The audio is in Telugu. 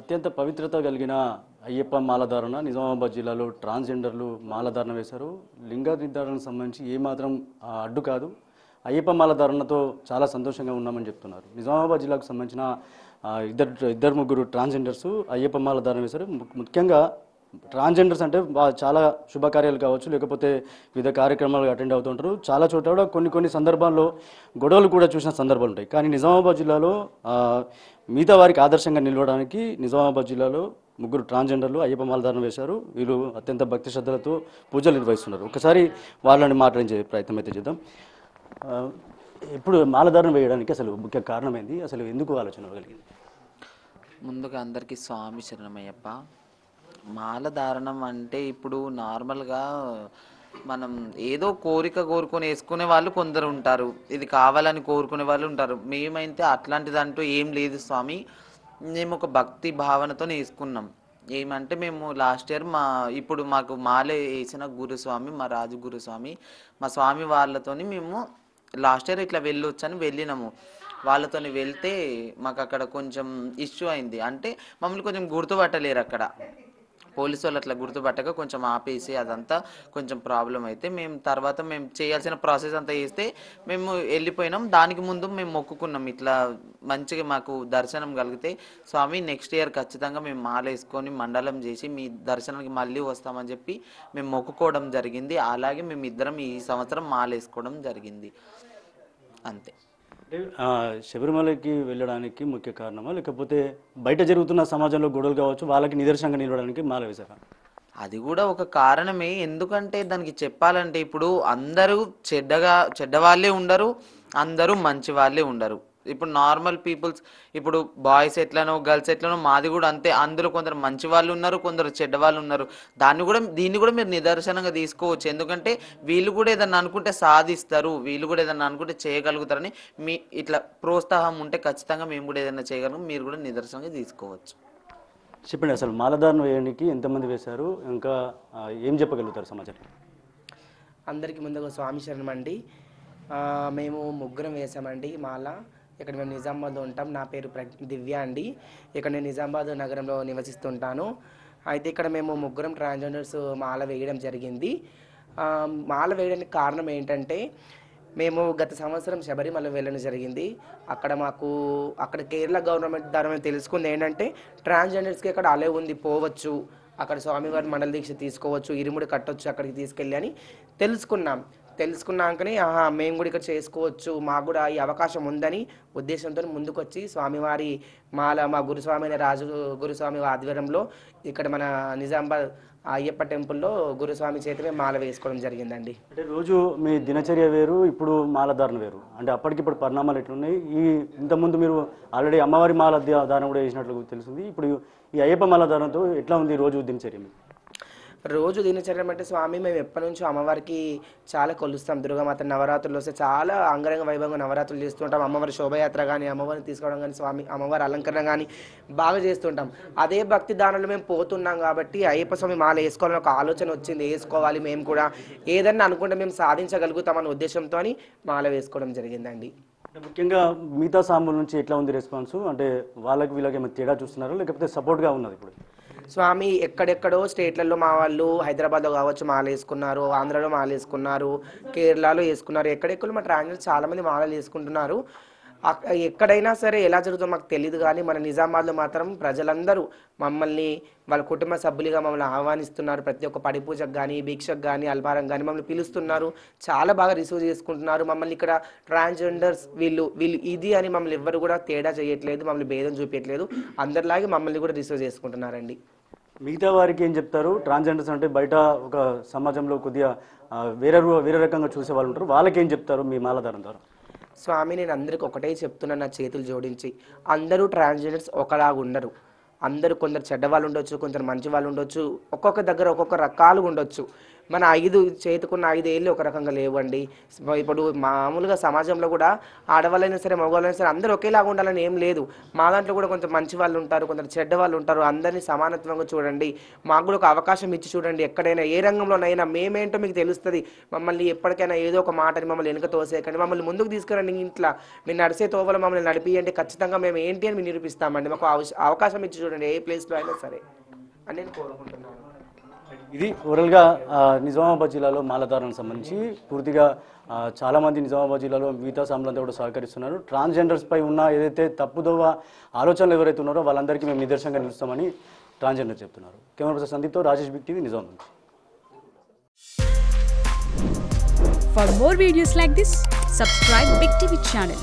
అత్యంత పవిత్రత కలిగిన అయ్యప్ప మాలధారణ నిజామాబాద్ జిల్లాలో ట్రాన్స్జెండర్లు మాలధారణ వేశారు. లింగ నిర్ధారణకు సంబంధించి ఏమాత్రం అడ్డు కాదు. అయ్యప్ప మాలధారణతో చాలా సంతోషంగా ఉన్నామని చెప్తున్నారు. నిజామాబాద్ జిల్లాకు సంబంధించిన ఇద్దరు ముగ్గురు ట్రాన్స్జెండర్స్ అయ్యప్ప మాలధారణ వేశారు. ముఖ్యంగా ట్రాన్స్జెండర్స్ అంటే చాలా శుభకార్యాలు కావచ్చు, లేకపోతే వివిధ కార్యక్రమాలు అటెండ్ అవుతుంటారు. చాలా చోట్ల కూడా కొన్ని సందర్భాల్లో గొడవలు కూడా చూసిన సందర్భాలు ఉంటాయి. కానీ నిజామాబాద్ జిల్లాలో మిగతా వారికి ఆదర్శంగా నిలవడానికి నిజామాబాద్ జిల్లాలో ముగ్గురు ట్రాన్స్జెండర్లు అయ్యప్ప మాలధారణ వేశారు. వీళ్ళు అత్యంత భక్తి శ్రద్ధలతో పూజలు నిర్వహిస్తున్నారు. ఒకసారి వాళ్ళని మాట్లాడించే ప్రయత్నం అయితే చేద్దాం. ఇప్పుడు మాలధారణ వేయడానికి అసలు ముఖ్య కారణం ఏంది? అసలు ఎందుకు ఆలోచన కలిగింది? ముందుగా అందరికీ స్వామి శరణమయ్యప్ప. మాలధారణం అంటే ఇప్పుడు నార్మల్గా మనం ఏదో కోరిక కోరుకొని వేసుకునే వాళ్ళు కొందరు ఉంటారు, ఇది కావాలని కోరుకునే వాళ్ళు ఉంటారు. మేమైతే అట్లాంటిదంటూ ఏం లేదు స్వామి. మేము ఒక భక్తి భావనతో వేసుకున్నాం. ఏమంటే మేము లాస్ట్ ఇయర్ ఇప్పుడు మాకు మాల వేసిన గురుస్వామి, మా రాజు గురుస్వామి, మా స్వామి వాళ్ళతోని మేము లాస్ట్ ఇయర్ ఇట్లా వెళ్ళొచ్చని వెళ్ళినాము. వాళ్ళతో వెళ్తే మాకు అక్కడ కొంచెం ఇష్యూ అయింది. అంటే మమ్మల్ని కొంచెం గుర్తుపట్టలేరు అక్కడ పోలీసు వాళ్ళు. అట్లా గుర్తుపట్టక కొంచెం ఆపేసి అదంతా కొంచెం ప్రాబ్లం అయితే మేము చేయాల్సిన ప్రాసెస్ అంతా చేస్తే మేము వెళ్ళిపోయినాం. దానికి ముందు మేము మొక్కుకున్నాం, ఇట్లా మంచిగా మాకు దర్శనం కలిగితే స్వామి నెక్స్ట్ ఇయర్ ఖచ్చితంగా మేము మాల వేసుకొని మండలం చేసి మీ దర్శనానికి మళ్ళీ వస్తామని చెప్పి మేము మొక్కుకోవడం జరిగింది. అలాగే మేము ఇద్దరం ఈ సంవత్సరం మాల వేసుకోవడం జరిగింది, అంతే. అంటే శబరిమలకి వెళ్ళడానికి ముఖ్య కారణమా, లేకపోతే బయట జరుగుతున్న సమాజంలో గొడవలు కావచ్చు వాళ్ళకి నిదర్శనంగా నిలవడానికి మాల వేశారా? అది కూడా ఒక కారణమే. ఎందుకంటే దానికి చెప్పాలంటే ఇప్పుడు అందరూ చెడ్డవాళ్ళే ఉండరు, అందరూ మంచి వాళ్ళే ఉండరు. ఇప్పుడు నార్మల్ పీపుల్స్, ఇప్పుడు బాయ్స్ ఎట్లనో గర్ల్స్ ఎట్లనో మాది కూడా అంతే. అందులో కొందరు మంచి వాళ్ళు ఉన్నారు, కొందరు చెడ్డ వాళ్ళు ఉన్నారు. దీన్ని కూడా మీరు నిదర్శనంగా తీసుకోవచ్చు. ఎందుకంటే వీళ్ళు కూడా ఏదన్నా అనుకుంటే సాధిస్తారు, వీళ్ళు కూడా ఏదన్నా అనుకుంటే చేయగలుగుతారని మీ ఇట్లా ప్రోత్సాహం ఉంటే ఖచ్చితంగా మేము కూడా ఏదైనా చేయగలం, మీరు కూడా నిదర్శనంగా తీసుకోవచ్చు. చెప్పండి, అసలు మాలధారణ వేయడానికి ఎంతమంది వేశారు, ఇంకా ఏం చెప్పగలుగుతారు సమాచారం? అందరికీ ముందుగా స్వామి శరణం అండి. మేము ముగ్గురం వేసామండి మాల. ఇక్కడ మేము నిజామాబాద్లో ఉంటాం. నా పేరు దివ్య అండి. ఇక్కడ నేను నిజామాబాద్ నగరంలో నివసిస్తుంటాను. అయితే ఇక్కడ మేము ముగ్గురం ట్రాన్స్జెండర్స్ మాల వేయడం జరిగింది. మాల వేయడానికి కారణం ఏంటంటే మేము గత సంవత్సరం శబరిమల వెళ్ళడం జరిగింది. అక్కడ కేరళ గవర్నమెంట్ ద్వారా మేము తెలుసుకుంది ఏంటంటే ట్రాన్స్జెండర్స్కి అక్కడ అలే ఉంది, పోవచ్చు, అక్కడ స్వామివారి మండల దీక్ష తీసుకోవచ్చు, ఇరుముడి కట్టొచ్చు అక్కడికి తీసుకెళ్ళి అని తెలుసుకున్నాకనే మేము కూడా ఇక్కడ చేసుకోవచ్చు, మాకు కూడా ఈ అవకాశం ఉందని ఉద్దేశంతో ముందుకొచ్చి స్వామివారి మాల మా గురుస్వామి అయిన రాజు గురుస్వామి ఆధ్వర్యంలో ఇక్కడ మన నిజామాబాద్ అయ్యప్ప టెంపుల్లో గురుస్వామి చేతిలో మాల వేసుకోవడం జరిగిందండి. అంటే రోజు మీ దినచర్య వేరు, ఇప్పుడు మాలధారణ వేరు, అంటే అప్పటికిప్పుడు పరిణామాలు ఎట్లున్నాయి? ఇంతకుముందు మీరు ఆల్రెడీ అమ్మవారి మాల ధారణ కూడా చేసినట్లు తెలిసింది. ఇప్పుడు ఈ అయ్యప్ప మాలధారణతో ఎట్లా ఉంది రోజు దినచర్య? రోజు దినచర్య అంటే స్వామి మేము ఎప్పటి నుంచో అమ్మవారికి చాలా కొలుస్తాం. దుర్గామాత నవరాత్రులు వస్తే చాలా అంగరంగ వైభవంగా నవరాత్రులు చేస్తుంటాం. అమ్మవారి శోభయాత్ర కానీ, అమ్మవారిని తీసుకోవడం కానీ, స్వామి అమ్మవారి అలంకరణ కానీ బాగా చేస్తుంటాం. అదే భక్తి దానంలో మేము పోతున్నాం కాబట్టి అయ్యప్ప స్వామి మాల వేసుకోవాలని ఒక ఆలోచన వచ్చింది. వేసుకోవాలి, మేము కూడా ఏదన్నా అనుకుంటే మేము సాధించగలుగుతామనే ఉద్దేశంతో మాల వేసుకోవడం జరిగిందండి. ముఖ్యంగా మిగతా సాముల నుంచి ఎట్లా ఉంది రెస్పాన్స్? అంటే వాళ్ళకి వీళ్ళకి ఏమైనా తేడా చూస్తున్నారా, లేకపోతే సపోర్ట్గా ఉన్నది? ఇప్పుడు స్వామి ఎక్కడెక్కడో స్టేట్లలో మా వాళ్ళు హైదరాబాద్లో కావచ్చు మాల వేసుకున్నారు, ఆంధ్రాలో మాల వేసుకున్నారు, కేరళలో వేసుకున్నారు. ఎక్కడెక్కడో మా ట్రాన్స్జెండర్స్ చాలామంది మాలలు వేసుకుంటున్నారు. ఎక్కడైనా సరే ఎలా జరుగుతుందో మాకు తెలియదు, కానీ మన నిజామాబాద్లో మాత్రం ప్రజలందరూ మమ్మల్ని వాళ్ళ కుటుంబ సభ్యులుగా మమ్మల్ని ఆహ్వానిస్తున్నారు. ప్రతి ఒక్క పడి పూజకు కానీ, భిక్షకు కానీ, అల్పారం కానీ మమ్మల్ని పిలుస్తున్నారు. చాలా బాగా రిసీవ్ చేసుకుంటున్నారు మమ్మల్ని. ఇక్కడ ట్రాన్స్జెండర్స్ వీళ్ళు ఇది అని మమ్మల్ని ఎవ్వరు కూడా తేడా చేయట్లేదు, మమ్మల్ని భేదం చూపించట్లేదు. అందరిలాగే మమ్మల్ని కూడా రిసీవ్ చేసుకుంటున్నారండి. మిగతా వారికి ఏం చెప్తారు? ట్రాన్స్జెండర్స్ అంటే బయట ఒక సమాజంలో కొద్దిగా వేరే రకంగా చూసే వాళ్ళు ఉంటారు, వాళ్ళకి ఏం చెప్తారు మీ మాలధారణ ద్వారా? స్వామి నేను అందరికి ఒకటే చెప్తున్నాను, నా చేతులు జోడించి, అందరూ ట్రాన్స్జెండర్స్ ఒకలాగా ఉండరు. అందరూ కొందరు చెడ్డ వాళ్ళు ఉండొచ్చు, కొందరు మంచి వాళ్ళు ఉండొచ్చు, ఒక్కొక్క దగ్గర ఒక్కొక్క రకాలుగా ఉండొచ్చు. మన చేతుకున్న 5 ఏళ్ళు ఒక రకంగా లేవండి. ఇప్పుడు మామూలుగా సమాజంలో కూడా ఆడవాళ్ళైనా సరే మగవాళ్ళైనా సరే అందరూ ఒకేలాగా ఉండాలని ఏం లేదు. మా దాంట్లో కూడా కొంత మంచి వాళ్ళు ఉంటారు, కొందరు చెడ్డ వాళ్ళు ఉంటారు. అందరినీ సమానత్వంగా చూడండి. మాకు కూడా ఒక అవకాశం ఇచ్చి చూడండి. ఎక్కడైనా ఏ రంగంలోనైనా మేమేంటో మీకు తెలుస్తుంది. మమ్మల్ని ఎప్పటికైనా ఏదో ఒక మాటని మమ్మల్ని వెనుక తోసేయకండి, మమ్మల్ని ముందుకు తీసుకురండి. ఇంట్లో మీరు నడిసే తోవలో మమ్మల్ని నడిపియండి, ఖచ్చితంగా మేము ఏంటి అని మేము నిరూపిస్తామండి. మాకు అవకాశం ఇచ్చి చూడండి, ఏ ప్లేస్లో అయినా సరే అని నేను కోరుకుంటున్నాను. ఇది ఓవరాల్గా నిజామాబాద్ జిల్లాలో మాలధారణకు సంబంధించి పూర్తిగా చాలామంది నిజామాబాద్ జిల్లాలో మిగతా సాములంతా కూడా సహకరిస్తున్నారు. ట్రాన్స్జెండర్స్పై ఉన్న ఏదైతే తప్పుదోవ ఆలోచనలు ఎవరైతే ఉన్నారో వాళ్ళందరికీ మేము నిదర్శనంగా నిలుస్తామని ట్రాన్స్జెండర్ చెప్తున్నారు. కెమెరా పర్సన్ సందీప్తో రాజేష్, బిగ్ టీవీ, నిజాం నుంచి. For more videos like this, subscribe Big TV channel.